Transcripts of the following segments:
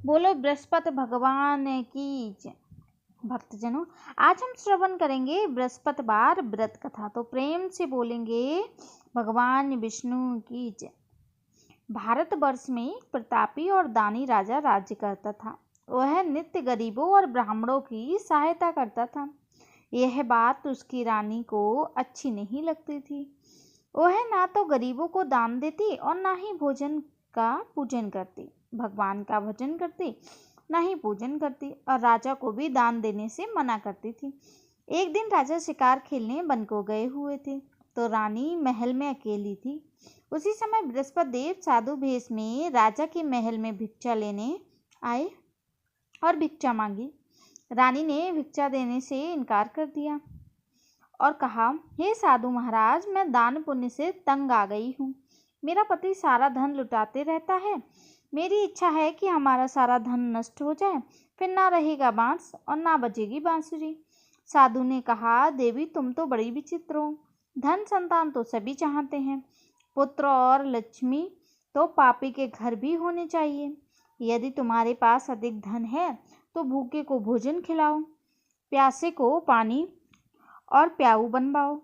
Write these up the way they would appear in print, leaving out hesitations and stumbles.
बोलो बृहस्पति भगवान की जय। भक्तजनों, आज हम श्रवण करेंगे बृहस्पतिवार व्रत कथा। तो प्रेम से बोलेंगे भगवान विष्णु की जय। भारतवर्ष में एक प्रतापी और दानी राजा राज्य करता था। वह नित्य गरीबों और ब्राह्मणों की सहायता करता था। यह बात उसकी रानी को अच्छी नहीं लगती थी। वह ना तो गरीबों को दान देती और ना ही भोजन का पूजन करती, भगवान का भजन करती ना ही पूजन करती, और राजा को भी दान देने से मना करती थी। एक दिन राजा शिकार खेलने वन को गए हुए थे, तो रानी महल में अकेली थी। उसी समय बृहस्पति देव साधु भेष में राजा के महल में भिक्षा लेने आए और भिक्षा मांगी। रानी ने भिक्षा देने से इनकार कर दिया और कहा, हे साधु महाराज, मैं दान पुण्य से तंग आ गई हूँ। मेरा पति सारा धन लुटाते रहता है। मेरी इच्छा है कि हमारा सारा धन नष्ट हो जाए, फिर ना रहेगा बांस और ना बजेगी बांसुरी। साधु ने कहा, देवी तुम तो बड़ी विचित्र हो। धन संतान तो सभी चाहते हैं, पुत्र और लक्ष्मी तो पापी के घर भी होने चाहिए। यदि तुम्हारे पास अधिक धन है तो भूखे को भोजन खिलाओ, प्यासे को पानी और प्याऊ बनवाओ,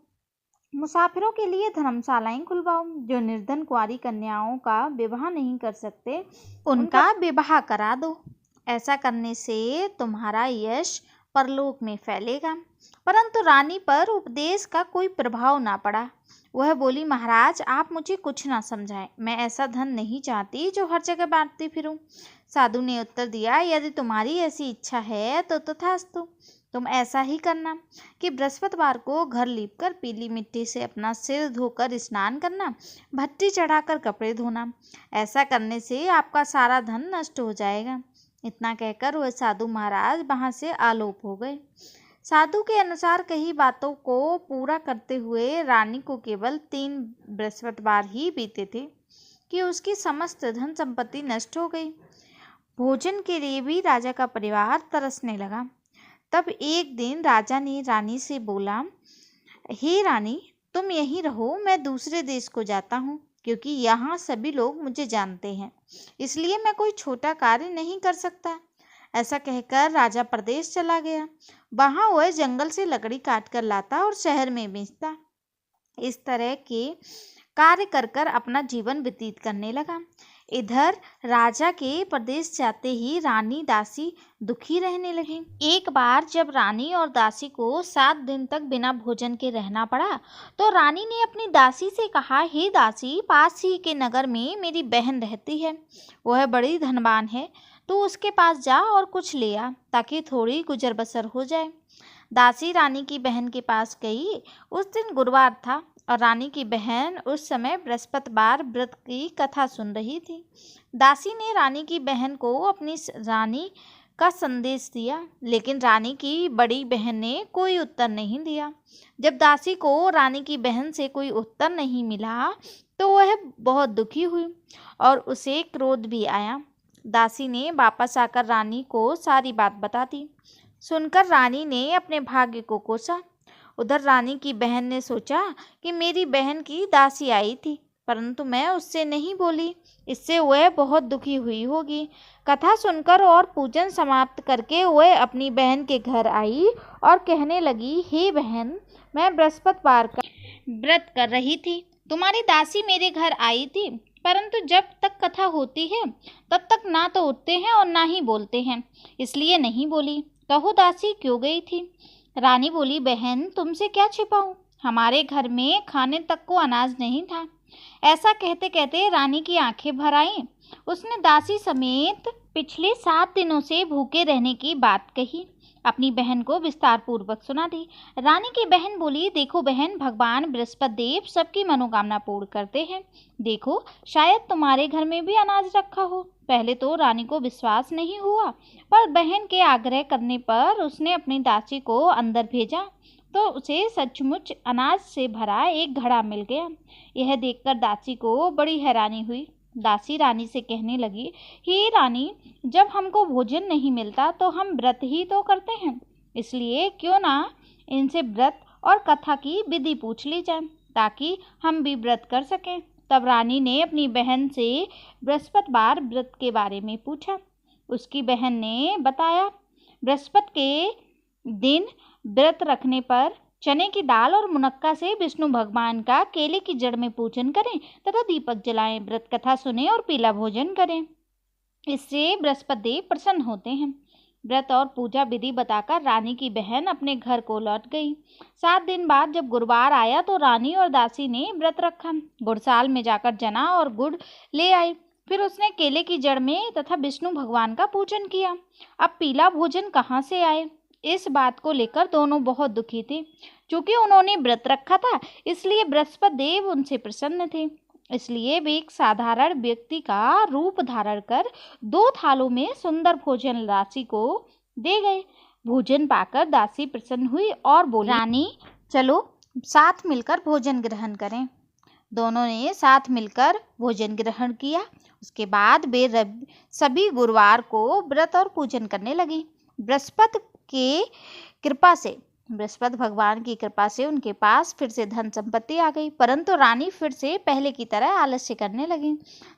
मुसाफिरों के लिए धर्मशालाएं खुलवाओ। जो निर्धन कुंवारी कन्याओं का विवाह नहीं कर सकते उनका विवाह करा दो। ऐसा करने से तुम्हारा यश परलोक में फैलेगा। परंतु रानी पर उपदेश का कोई प्रभाव ना पड़ा। वह बोली, महाराज आप मुझे कुछ ना समझाएं। मैं ऐसा धन नहीं चाहती जो हर जगह बांटती फिरूं। साधु ने उत्तर दिया, यदि तुम्हारी ऐसी इच्छा है तो तथास्तु। तुम ऐसा ही करना कि बृहस्पतिवार को घर लीपकर पीली मिट्टी से अपना सिर धोकर स्नान करना, भट्टी चढ़ाकर कपड़े धोना। ऐसा करने से आपका सारा धन नष्ट हो जाएगा। इतना कहकर वह साधु महाराज वहाँ से आलोप हो गए। साधु के अनुसार कही बातों को पूरा करते हुए रानी को केवल 3 बृहस्पतिवार ही बीते थे कि उसकी समस्त धन संपत्ति नष्ट हो गई। भोजन के लिए भी राजा का परिवार तरसने लगा। तब एक दिन राजा ने रानी से बोला, हे रानी, तुम यहीं रहो, मैं दूसरे देश को जाता हूँ, क्योंकि यहाँ सभी लोग मुझे जानते हैं, इसलिए मैं कोई छोटा कार्य नहीं कर सकता। ऐसा कहकर राजा प्रदेश चला गया। वहाँ वह जंगल से लकड़ी काट कर लाता और शहर में बेचता। इस तरह के कार्य कर कर अपना जीवन व्यतीत करने लगा। इधर राजा के प्रदेश जाते ही रानी दासी दुखी रहने लगी। एक बार जब रानी और दासी को 7 दिन तक बिना भोजन के रहना पड़ा, तो रानी ने अपनी दासी से कहा, हे दासी, पास ही के नगर में मेरी बहन रहती है। वह बड़ी धनवान है, तो उसके पास जा और कुछ ले आ, ताकि थोड़ी गुजर बसर हो जाए। दासी रानी की बहन के पास गई। उस दिन गुरुवार था और रानी की बहन उस समय बृहस्पतिवार व्रत की कथा सुन रही थी। दासी ने रानी की बहन को अपनी रानी का संदेश दिया, लेकिन रानी की बड़ी बहन ने कोई उत्तर नहीं दिया। जब दासी को रानी की बहन से कोई उत्तर नहीं मिला तो वह बहुत दुखी हुई और उसे क्रोध भी आया। दासी ने वापस आकर रानी को सारी बात बता दी। सुनकर रानी ने अपने भाग्य को कोसा। उधर रानी की बहन ने सोचा कि मेरी बहन की दासी आई थी, परंतु मैं उससे नहीं बोली, इससे वह बहुत दुखी हुई होगी। कथा सुनकर और पूजन समाप्त करके वह अपनी बहन के घर आई और कहने लगी, हे बहन, मैं बृहस्पतिवार का व्रत कर रही थी। तुम्हारी दासी मेरे घर आई थी, परंतु जब तक कथा होती है तब तक ना तो उठते हैं और ना ही बोलते हैं, इसलिए नहीं बोली। कहो दासी क्यों गई थी? रानी बोली, बहन तुमसे क्या छिपाऊं, हमारे घर में खाने तक को अनाज नहीं था। ऐसा कहते कहते रानी की आंखें भर आईं। उसने दासी समेत पिछले 7 दिनों से भूखे रहने की बात कही, अपनी बहन को विस्तार पूर्वक सुना दी। रानी की बहन बोली, देखो बहन, भगवान बृहस्पति देव सबकी मनोकामना पूर्ण करते हैं। देखो, शायद तुम्हारे घर में भी अनाज रखा हो। पहले तो रानी को विश्वास नहीं हुआ, पर बहन के आग्रह करने पर उसने अपनी दासी को अंदर भेजा तो उसे सचमुच अनाज से भरा एक घड़ा मिल गया। यह देखकर दासी को बड़ी हैरानी हुई। दासी रानी से कहने लगी, हे रानी, जब हमको भोजन नहीं मिलता तो हम व्रत ही तो करते हैं, इसलिए क्यों ना इनसे व्रत और कथा की विधि पूछ ली जाए, ताकि हम भी व्रत कर सकें। तब रानी ने अपनी बहन से बृहस्पतिवार व्रत के बारे में पूछा। उसकी बहन ने बताया। बृहस्पति के दिन व्रत रखने पर चने की दाल और मुनक्का से विष्णु भगवान का केले की जड़ में पूजन करें तथा दीपक जलाएं, व्रत कथा सुने और पीला भोजन करें। इससे बृहस्पति देव प्रसन्न होते हैं। व्रत और पूजा विधि बताकर रानी की बहन अपने घर को लौट गई। 7 दिन बाद जब गुरुवार आया तो रानी और दासी ने व्रत रखा। गुड़साल में जाकर चना और गुड़ ले आई। फिर उसने केले की जड़ में तथा विष्णु भगवान का पूजन किया। अब पीला भोजन कहाँ से आए, इस बात को लेकर दोनों बहुत दुखी थे। क्योंकि उन्होंने व्रत रखा था, इसलिए बृहस्पति देव उनसे प्रसन्न थे। इसलिए वे एक साधारण व्यक्ति का रूप धारण कर 2 थालों में सुंदर भोजन दासी को दे गए। भोजन पाकर दासी प्रसन्न हुई और बोली, रानी चलो साथ मिलकर भोजन ग्रहण करें। दोनों ने साथ मिलकर भोजन ग्रहण किया। उसके बाद वे सभी गुरुवार को व्रत और पूजन करने लगी। बृहस्पति भगवान की कृपा से उनके पास फिर से धन संपत्ति आ गई, परंतु रानी फिर से पहले की तरह आलस्य करने लगी।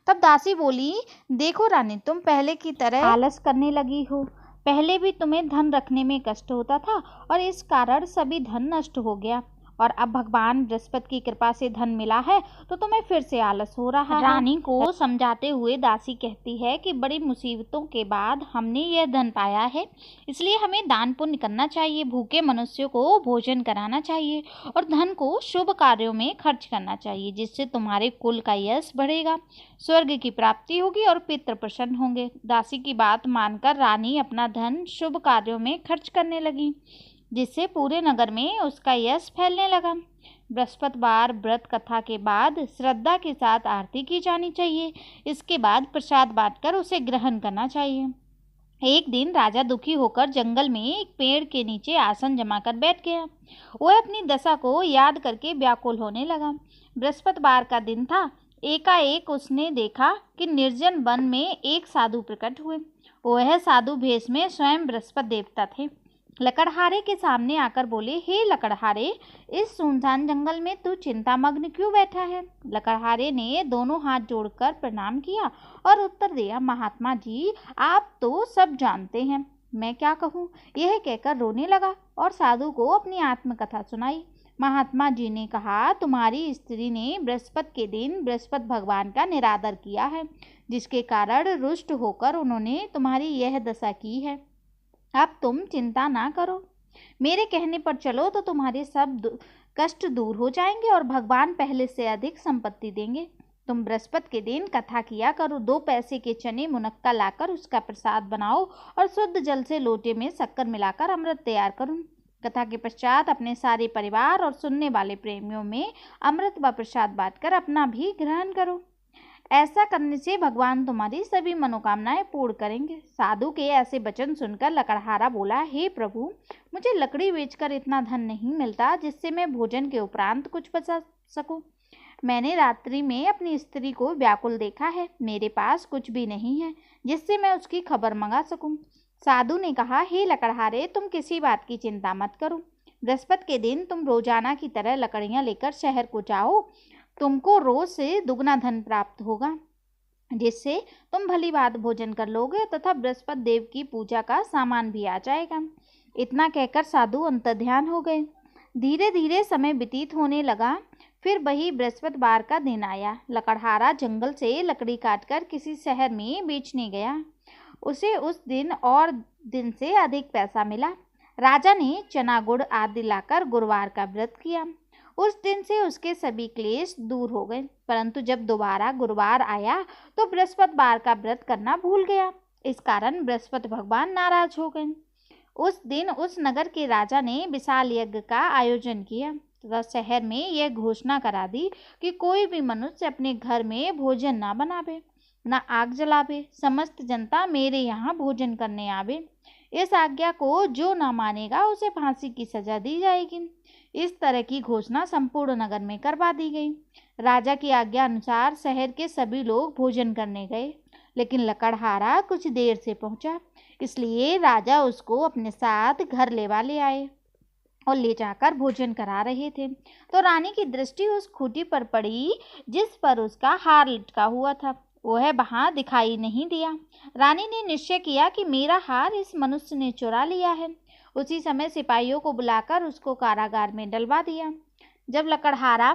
तब दासी बोली, देखो रानी, तुम पहले की तरह आलस करने लगी हो। पहले भी तुम्हें धन रखने में कष्ट होता था और इस कारण सभी धन नष्ट हो गया, और अब भगवान बृहस्पति की कृपा से धन मिला है तो तुम्हें फिर से आलस हो रहा है। रानी को समझाते हुए दासी कहती है कि बड़ी मुसीबतों के बाद हमने यह धन पाया है, इसलिए हमें दान पुण्य करना चाहिए, भूखे मनुष्यों को भोजन कराना चाहिए और धन को शुभ कार्यों में खर्च करना चाहिए, जिससे तुम्हारे कुल का यश बढ़ेगा, स्वर्ग की प्राप्ति होगी और पितृ प्रसन्न होंगे। दासी की बात मानकर रानी अपना धन शुभ कार्यों में खर्च करने लगी, जिससे पूरे नगर में उसका यश फैलने लगा। बृहस्पतिवार व्रत कथा के बाद श्रद्धा के साथ आरती की जानी चाहिए। इसके बाद प्रसाद बांटकर उसे ग्रहण करना चाहिए। एक दिन राजा दुखी होकर जंगल में एक पेड़ के नीचे आसन जमाकर बैठ गया। वह अपनी दशा को याद करके व्याकुल होने लगा। बृहस्पतिवार का दिन था। एकाएक उसने देखा कि निर्जन वन में एक साधु प्रकट हुए। वह साधु भेष में स्वयं बृहस्पति देवता थे। लकड़हारे के सामने आकर बोले, हे लकड़हारे, इस सुनसान जंगल में तू चिंतामग्न क्यों बैठा है? लकड़हारे ने दोनों हाथ जोड़कर प्रणाम किया और उत्तर दिया, महात्मा जी, आप तो सब जानते हैं, मैं क्या कहूँ। यह कहकर रोने लगा और साधु को अपनी आत्मकथा सुनाई। महात्मा जी ने कहा, तुम्हारी स्त्री ने बृहस्पति के दिन बृहस्पति भगवान का निरादर किया है, जिसके कारण रुष्ट होकर उन्होंने तुम्हारी यह दशा की है। अब तुम चिंता ना करो, मेरे कहने पर चलो तो तुम्हारे सब कष्ट दूर हो जाएंगे और भगवान पहले से अधिक संपत्ति देंगे। तुम बृहस्पति के दिन कथा किया करो, 2 पैसे के चने मुनक्का लाकर उसका प्रसाद बनाओ और शुद्ध जल से लोटे में शक्कर मिलाकर अमृत तैयार करो। कथा के पश्चात अपने सारे परिवार और सुनने वाले प्रेमियों में अमृत व प्रसाद बांटकर अपना भी ग्रहण करो। ऐसा करने से भगवान तुम्हारी सभी मनोकामनाएं पूर्ण करेंगे। साधु के ऐसे वचन सुनकर लकड़हारा बोला, हे प्रभु, मुझे लकड़ी बेचकर इतना धन नहीं मिलता जिससे मैं भोजन के उपरांत कुछ बचा सकूं। मैंने रात्रि में अपनी स्त्री को व्याकुल देखा है, मेरे पास कुछ भी नहीं है जिससे मैं उसकी खबर मंगा सकूं। साधु ने कहा, हे लकड़हारे, तुम किसी बात की चिंता मत करो। बृहस्पति के दिन तुम रोजाना की तरह लकड़ियां लेकर शहर को जाओ। तुमको रोज से दुगना धन प्राप्त होगा, जिससे तुम भली बात भोजन कर लोगे तथा बृहस्पति देव की पूजा का सामान भी आ जाएगा। इतना कहकर साधु अंतर्ध्यान हो गए। धीरे धीरे समय व्यतीत होने लगा। फिर वही बृहस्पतिवार का दिन आया। लकड़हारा जंगल से लकड़ी काटकर किसी शहर में बेचने गया। उसे उस दिन और दिन से अधिक पैसा मिला। राजा ने चना गुड़ आदि लाकर गुरुवार का व्रत किया। उस दिन से उसके सभी क्लेश दूर हो गए, परंतु जब दोबारा गुरुवार आया तो बृहस्पतिवार का व्रत करना भूल गया। इस कारण बृहस्पति भगवान नाराज हो गए। उस दिन उस नगर के राजा ने विशाल यज्ञ का आयोजन किया तथा शहर में यह घोषणा करा दी कि कोई भी मनुष्य अपने घर में भोजन ना बनावे, ना आग जलावे। समस्त जनता मेरे यहाँ भोजन करने आवे। इस आज्ञा को जो ना मानेगा उसे फांसी की सजा दी जाएगी। इस तरह की घोषणा संपूर्ण नगर में करवा दी गई। राजा की आज्ञा अनुसार शहर के सभी लोग भोजन करने गए, लेकिन लकड़हारा कुछ देर से पहुंचा, इसलिए राजा उसको अपने साथ घर ले आए और ले जाकर भोजन करा रहे थे तो रानी की दृष्टि उस खूंटी पर पड़ी जिस पर उसका हार लटका हुआ था। वह वहां दिखाई नहीं दिया। रानी ने निश्चय किया कि मेरा हार इस मनुष्य ने चुरा लिया है। उसी समय सिपाहियों को बुलाकर उसको कारागार में डलवा दिया। जब लकड़हारा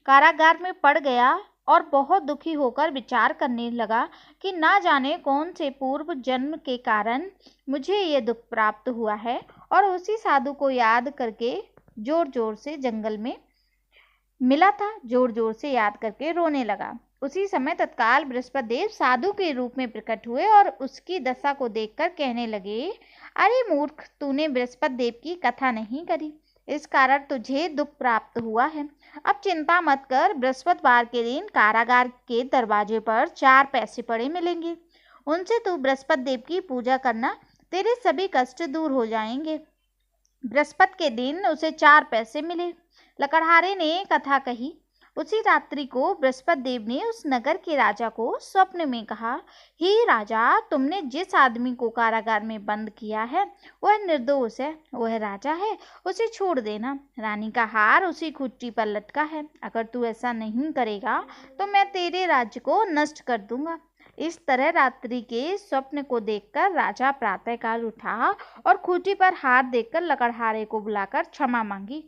कारागार में पड़ गया और बहुत दुखी होकर विचार करने लगा कि ना जाने कौन से पूर्व जन्म के कारण मुझे ये दुख प्राप्त हुआ है, और उसी साधु को याद करके जोर जोर से जंगल में मिला था, जोर जोर से याद करके रोने लगा। उसी समय तत्काल बृहस्पति देव साधु के रूप में प्रकट हुए और उसकी दशा को देखकर कहने लगे, अरे मूर्ख, तूने बृहस्पति देव की कथा नहीं करी, इस कारण तुझे दुख प्राप्त हुआ है। अब चिंता मत कर, बृहस्पतिवार के दिन कारागार के दरवाजे पर 4 पैसे पड़े मिलेंगे, उनसे तू बृहस्पति देव की पूजा करना, तेरे सभी कष्ट दूर हो जाएंगे। बृहस्पति के दिन उसे 4 पैसे मिले। लकड़हारे ने कथा कही। उसी रात्रि को बृहस्पति देव ने उस नगर के राजा को स्वप्न में कहा, हे राजा, तुमने जिस आदमी को कारागार में बंद किया है वह निर्दोष है, वह राजा है, उसे छोड़ देना। रानी का हार उसी खुट्टी पर लटका है, अगर तू ऐसा नहीं करेगा तो मैं तेरे राज्य को नष्ट कर दूंगा। इस तरह रात्रि के स्वप्न को देखकर राजा प्रातःकाल उठा और खूंटी पर हाथ देखकर लकड़हारे को बुलाकर क्षमा मांगी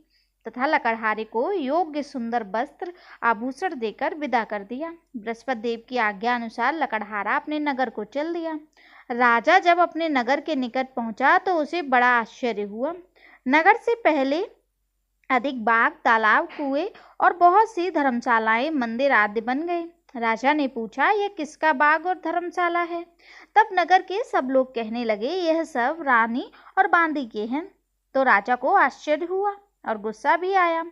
तथा लकड़हारे को योग्य सुंदर वस्त्र आभूषण देकर विदा कर दिया। बृहस्पति देव की आज्ञा अनुसार लकड़हारा अपने नगर को चल दिया। राजा जब अपने नगर के निकट पहुंचा तो उसे बड़ा आश्चर्य हुआ। नगर से पहले अधिक बाग, तालाब, कुएं और बहुत सी धर्मशालाएं, मंदिर आदि बन गए। राजा ने पूछा, यह किसका बाग और धर्मशाला है? तब नगर के सब लोग कहने लगे, यह सब रानी और बांदी के हैं। तो राजा को आश्चर्य हुआ और गुस्सा भी आया।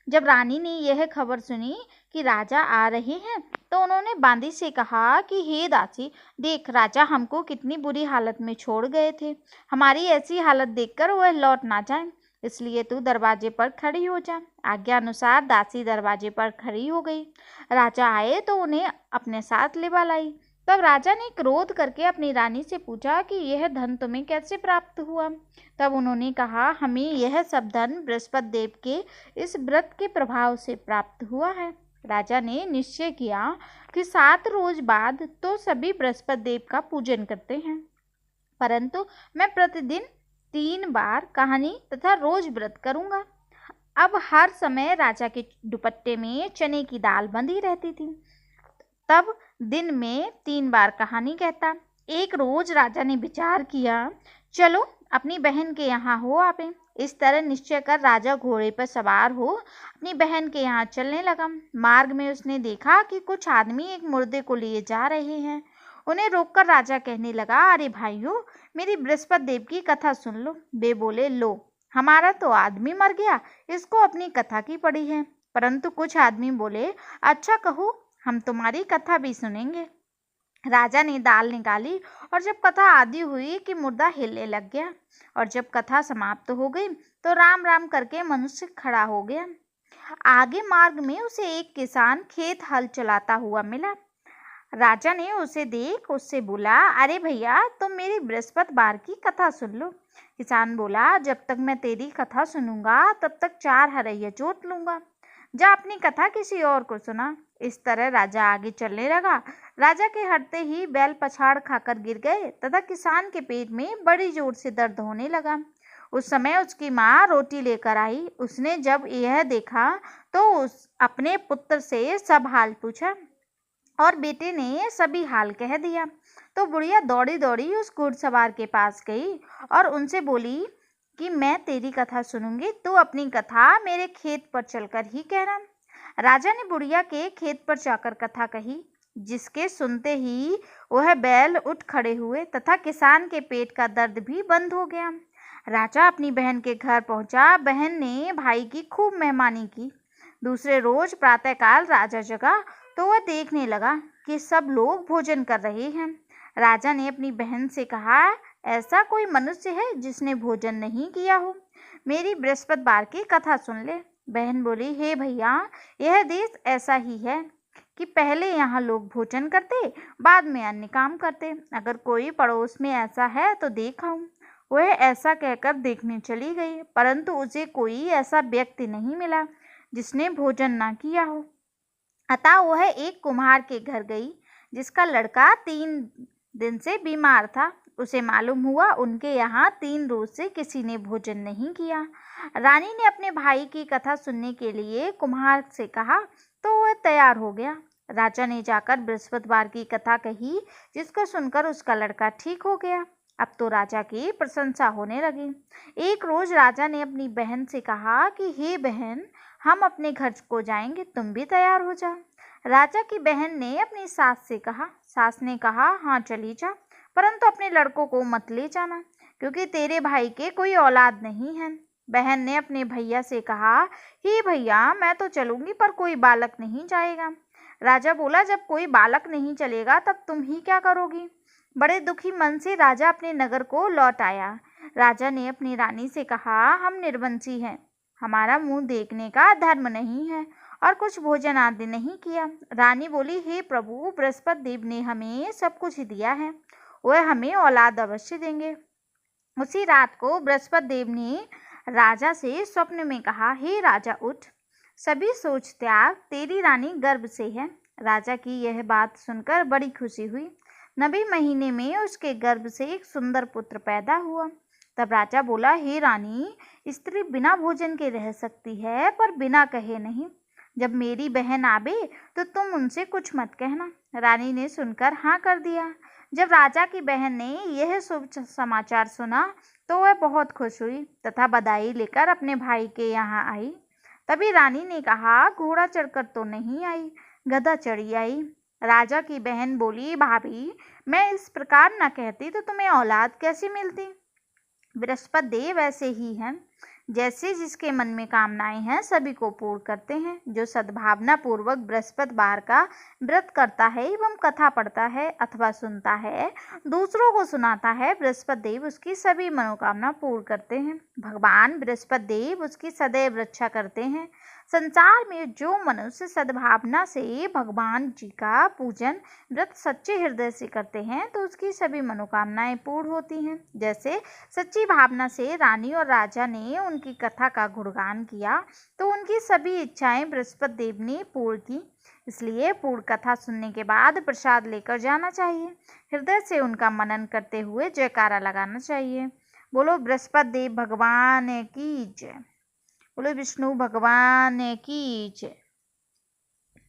जब रानी ने यह खबर सुनी कि राजा आ रहे हैं तो उन्होंने बांदी से कहा कि हे दासी, देख, राजा हमको कितनी बुरी हालत में छोड़ गए थे, हमारी ऐसी हालत देखकर वह लौट ना जाए, इसलिए तू दरवाजे पर खड़ी हो जा। आज्ञा अनुसार दासी दरवाजे पर खड़ी हो गई। राजा आए तो उन्हें अपने साथ लिवा लाई। तब राजा ने क्रोध करके अपनी रानी से पूछा कि यह धन तुम्हें कैसे प्राप्त हुआ? तब उन्होंने कहा, हमें यह सब धन बृहस्पति देव के इस व्रत के प्रभाव से प्राप्त हुआ है। राजा ने निश्चय किया कि 7 रोज बाद तो सभी बृहस्पति देव का पूजन करते हैं, परंतु मैं प्रतिदिन 3 बार कहानी तथा रोज व्रत करूंगा। अब हर समय राजा के दुपट्टे में चने की दाल बंधी रहती थी। तब दिन में 3 बार कहानी कहता। एक रोज राजा ने विचार किया, चलो अपनी बहन के यहाँ हो आवे। इस तरह निश्चय कर राजा घोड़े पर सवार हो अपनी बहन के यहाँ चलने लगा। मार्ग में उसने देखा कि कुछ आदमी एक मुर्दे को लिए जा रहे हैं। उन्हें रोककर राजा कहने लगा, अरे भाइयों, मेरी बृहस्पति देव की कथा सुन लो। वे बोले, लो, हमारा तो आदमी मर गया, इसको अपनी कथा की पड़ी है। परंतु कुछ आदमी बोले, अच्छा कहो, हम तुम्हारी कथा भी सुनेंगे। राजा ने दाल निकाली और जब कथा आदि हुई कि मुर्दा हिलने लग गया, और जब कथा समाप्त हो गई तो राम राम करके मनुष्य खड़ा हो गया। आगे मार्ग में उसे एक किसान खेत हल चलाता हुआ मिला। राजा ने उसे देख उससे बोला, अरे भैया, तुम मेरी बृहस्पतिवार की कथा सुन लो। किसान बोला, जब तक मैं तेरी कथा सुनूंगा तब तक 4 हरैया चोट लूंगा, जा अपनी कथा किसी और को सुना। इस तरह राजा आगे चलने लगा। राजा के हटते ही बैल पछाड़ खाकर गिर गए तथा किसान के पेट में बड़ी जोर से दर्द होने लगा। उस समय उसकी माँ रोटी लेकर आई। उसने जब यह देखा तो उस अपने पुत्र से सब हाल पूछा और बेटे ने सभी हाल कह दिया। तो बुढ़िया दौड़ी दौड़ी उस घुड़सवार के पास गई और उनसे बोली कि मैं तेरी कथा सुनूंगी, तू अपनी कथा मेरे खेत पर चलकर ही कहना। राजा ने बुढ़िया के खेत पर जाकर कथा कही, जिसके सुनते ही वह बैल उठ खड़े हुए तथा किसान के पेट का दर्द भी बंद हो गया। राजा अपनी बहन के घर पहुंचा। बहन ने भाई की खूब मेहमानी की। दूसरे रोज प्रातःकाल राजा जगा तो वह देखने लगा कि सब लोग भोजन कर रहे हैं। राजा ने अपनी बहन से कहा, ऐसा कोई मनुष्य है जिसने भोजन नहीं किया हो? मेरी बृहस्पतिवार की कथा सुन ले। बहन बोली, हे भैया, यह देश ऐसा ही है कि पहले यहाँ लोग भोजन करते, बाद में अन्य काम करते। अगर कोई पड़ोस में ऐसा है तो देखाऊं। वह ऐसा कहकर देखने चली गई, परंतु उसे कोई ऐसा व्यक्ति नहीं मिला जिसने भोजन ना किया हो। अतः वह एक कुम्हार के घर गई। जिसका लड़का 3 दिन से बीमार था। उसे मालूम हुआ उनके यहाँ 3 रोज से किसी ने भोजन नहीं किया। रानी ने अपने भाई की कथा सुनने के लिए कुम्हार से कहा तो वह तैयार हो गया। राजा ने जाकर बृहस्पतिवार की कथा कही, जिसको सुनकर उसका लड़का ठीक हो गया। अब तो राजा की प्रशंसा होने लगी। एक रोज राजा ने अपनी बहन से कहा कि हे बहन, हम अपने घर को जाएंगे, तुम भी तैयार हो जा। राजा की बहन ने अपनी सास से कहा। सास ने कहा, हाँ चली जा, परंतु अपने लड़कों को मत ले जाना, क्योंकि तेरे भाई के कोई औलाद नहीं है। बहन ने अपने भैया से कहा, हे भैया, मैं तो चलूंगी पर कोई बालक नहीं जाएगा। राजा बोला, जब कोई बालक नहीं चलेगा तब तुम ही क्या करोगी। बड़े दुखी मन से राजा अपने नगर को लौट आया। राजा ने अपनी रानी से कहा, हम निर्वंशी हैं, हमारा मुंह देखने का धर्म नहीं है और कुछ भोजन आदि नहीं किया। रानी बोली, हे प्रभु, बृहस्पति देव ने हमें सब कुछ दिया है, वह हमें औलाद अवश्य देंगे। उसी रात को बृहस्पति देव ने राजा से स्वप्न में कहा, हे राजा उठ, सभी सोच त्याग, तेरी रानी गर्भ से है। राजा की यह बात सुनकर बड़ी खुशी हुई। 9वें महीने में उसके गर्भ से एक सुंदर पुत्र पैदा हुआ। तब राजा बोला, हे रानी, स्त्री बिना भोजन के रह सकती है पर बिना कहे नहीं। जब मेरी बहन आवे तो तुम उनसे कुछ मत कहना। रानी ने सुनकर हाँ कर दिया। जब राजा की बहन ने यह शुभ समाचार सुना तो वह बहुत खुश हुई तथा बधाई लेकर अपने भाई के यहाँ आई। तभी रानी ने कहा, घोड़ा चढ़कर तो नहीं आई, गधा चढ़ी आई। राजा की बहन बोली, भाभी, मैं इस प्रकार न कहती तो तुम्हें औलाद कैसी मिलती। बृहस्पति देव ऐसे ही हैं, जैसे जिसके मन में कामनाएं हैं सभी को पूर्ण करते हैं। जो सद्भावना पूर्वक बृहस्पतिवार का व्रत करता है एवं कथा पढ़ता है अथवा सुनता है, दूसरों को सुनाता है, बृहस्पति देव उसकी सभी मनोकामना पूर्ण करते हैं। भगवान बृहस्पति देव उसकी सदैव रक्षा करते हैं। संसार में जो मनुष्य सद्भावना से भगवान जी का पूजन व्रत सच्चे हृदय से करते हैं तो उसकी सभी मनोकामनाएं पूर्ण होती हैं। जैसे सच्ची भावना से रानी और राजा ने उनकी कथा का गुणगान किया तो उनकी सभी इच्छाएं बृहस्पति देव ने पूर्ण की। इसलिए पूर्ण कथा सुनने के बाद प्रसाद लेकर जाना चाहिए। हृदय से उनका मनन करते हुए जयकारा लगाना चाहिए। बोलो बृहस्पति देव भगवान की जय। बोलो विष्णु भगवान की जय।